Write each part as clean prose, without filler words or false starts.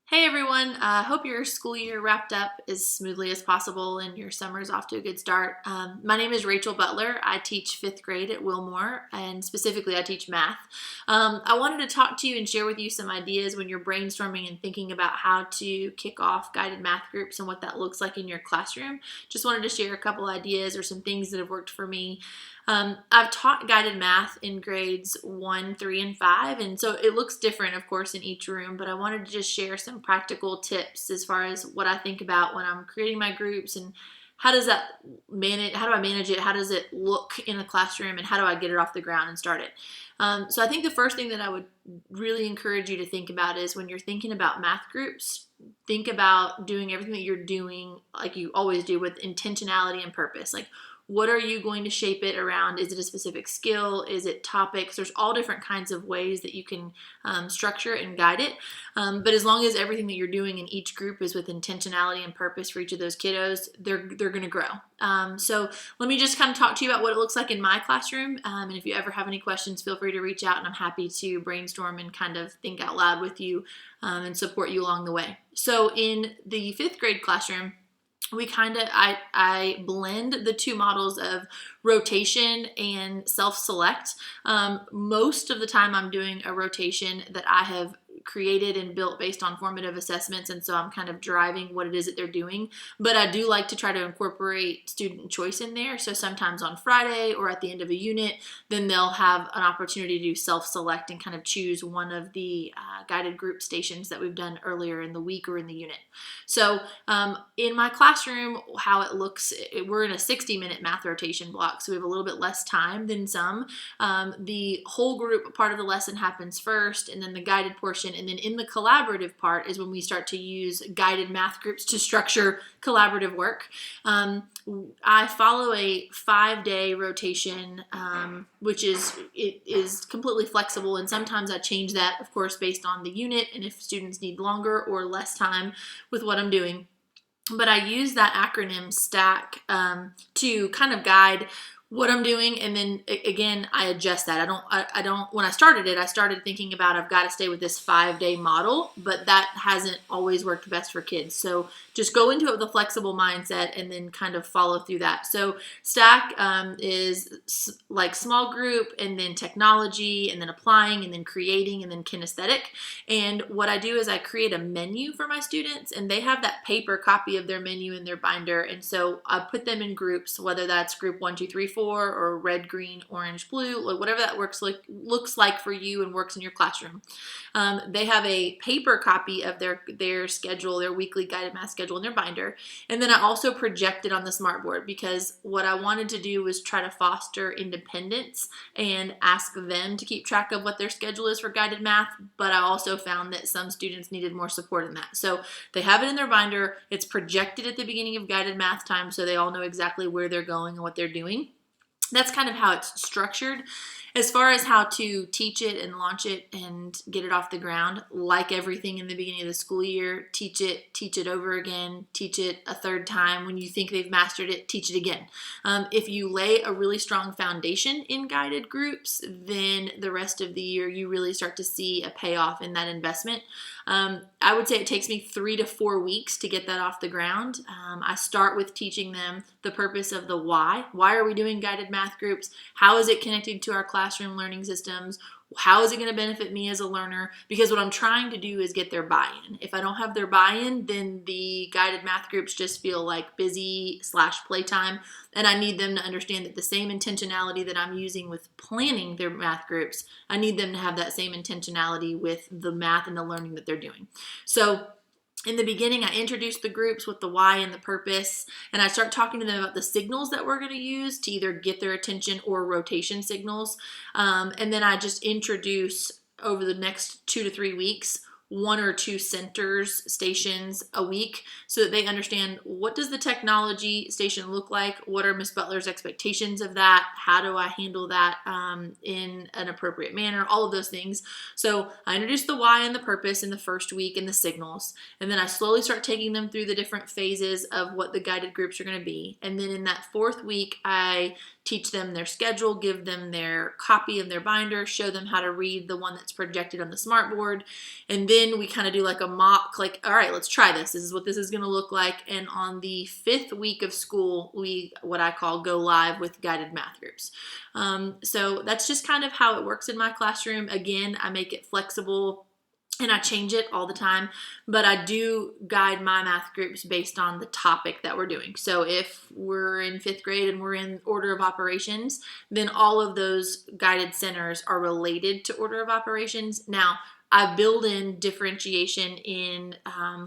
Hey everyone, hope your school year wrapped up as smoothly as possible and your summer's off to a good start. My name is Rachel Butler. I teach fifth grade at Wilmore, and specifically I teach math. I wanted to talk to you and share with you some ideas when you're brainstorming and thinking about how to kick off guided math groups and what that looks like in your classroom. Just wanted to share a couple ideas or some things that have worked for me. I've taught guided math in grades 1, 3, and 5, and so it looks different, of course, in each room, but I wanted to just share some practical tips as far as what I think about when I'm creating my groups and how does that manage, how do I manage it, how does it look in a classroom, and how do I get it off the ground and start it. So I think the first thing that I would really encourage you to think about is when you're thinking about math groups, think about doing everything that you're doing like you always do with intentionality and purpose. Like, what are you going to shape it around? Is it a specific skill? Is it topics? There's all different kinds of ways that you can structure and guide it. But as long as everything that you're doing in each group is with intentionality and purpose for each of those kiddos, they're going to grow. So let me just kind of talk to you about what it looks like in my classroom. And if you ever have any questions, feel free to reach out, and I'm happy to brainstorm and kind of think out loud with you and support you along the way. So in the fifth grade classroom, I blend the two models of rotation and self-select. Most of the time I'm doing a rotation that I have created and built based on formative assessments, and so I'm kind of driving what it is that they're doing. But I do like to try to incorporate student choice in there. So sometimes on Friday or at the end of a unit, then they'll have an opportunity to do self-select and kind of choose one of the guided group stations that we've done earlier in the week or in the unit. So in my classroom, how it looks, we're in a 60-minute math rotation block, so we have a little bit less time than some. The whole group part of the lesson happens first, and then the guided portion. And then in the collaborative part is when we start to use guided math groups to structure collaborative work. I follow a 5-day rotation, which is completely flexible, and sometimes I change that, of course, based on the unit and if students need longer or less time with what I'm doing. But I use that acronym STACK to kind of guide what I'm doing, and then again I adjust that. I don't when I started thinking about I've got to stay with this 5-day model, but that hasn't always worked best for kids. So just go into it with a flexible mindset and then kind of follow through that. So STACK is like small group, and then technology, and then applying, and then creating, and then kinesthetic. And what I do is I create a menu for my students, and they have that paper copy of their menu in their binder, and so I put them in groups, whether that's group 1, 2, 3, 4 or red, green, orange, blue, like whatever that looks like for you and works in your classroom. They have a paper copy of their schedule, their weekly guided math schedule in their binder. And then I also project it on the smartboard, because what I wanted to do was try to foster independence and ask them to keep track of what their schedule is for guided math. But I also found that some students needed more support in that. So they have it in their binder. It's projected at the beginning of guided math time, so they all know exactly where they're going and what they're doing. That's kind of how it's structured. As far as how to teach it and launch it and get it off the ground, like everything in the beginning of the school year, teach it over again, teach it a third time. When you think they've mastered it, teach it again. If you lay a really strong foundation in guided groups, then the rest of the year you really start to see a payoff in that investment. I would say it takes me 3 to 4 weeks to get that off the ground. I start with teaching them the purpose of the why. Why are we doing guided math groups? How is it connected to our classroom learning systems? How is it going to benefit me as a learner? Because what I'm trying to do is get their buy-in. If I don't have their buy-in, then the guided math groups just feel like busy/playtime. And I need them to understand that the same intentionality that I'm using with planning their math groups, I need them to have that same intentionality with the math and the learning that they're doing. So in the beginning, I introduce the groups with the why and the purpose, and I start talking to them about the signals that we're going to use to either get their attention or rotation signals. And then I just introduce over the next 2 to 3 weeks 1 or 2 centers stations a week, so that they understand, what does the technology station look like? What are Miss Butler's expectations of that? How do I handle that in an appropriate manner? All of those things. So I introduce the why and the purpose in the first week and the signals, and then I slowly start taking them through the different phases of what the guided groups are going to be. And then in that 4th week, I teach them their schedule, give them their copy of their binder, show them how to read the one that's projected on the smartboard, and then then we kind of do like a mock, like, all right, let's try this. This is what this is going to look like. And on the 5th week of school, we, what I call, go live with guided math groups. So that's just kind of how it works in my classroom. Again, I make it flexible and I change it all the time, but I do guide my math groups based on the topic that we're doing. So if we're in 5th grade and we're in order of operations, then all of those guided centers are related to order of operations. Now, I build in differentiation in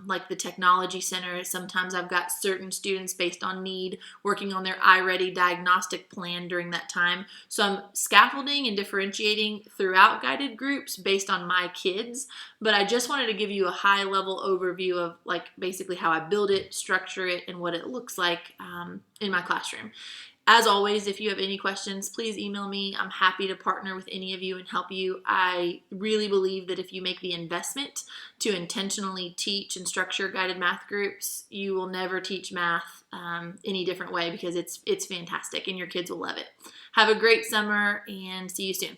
like the technology center. Sometimes I've got certain students based on need working on their iReady diagnostic plan during that time. So I'm scaffolding and differentiating throughout guided groups based on my kids. But I just wanted to give you a high level overview of like basically how I build it, structure it, and what it looks like in my classroom. As always, if you have any questions, please email me. I'm happy to partner with any of you and help you. I really believe that if you make the investment to intentionally teach and structure guided math groups, you will never teach math any different way, because it's fantastic and your kids will love it. Have a great summer and see you soon.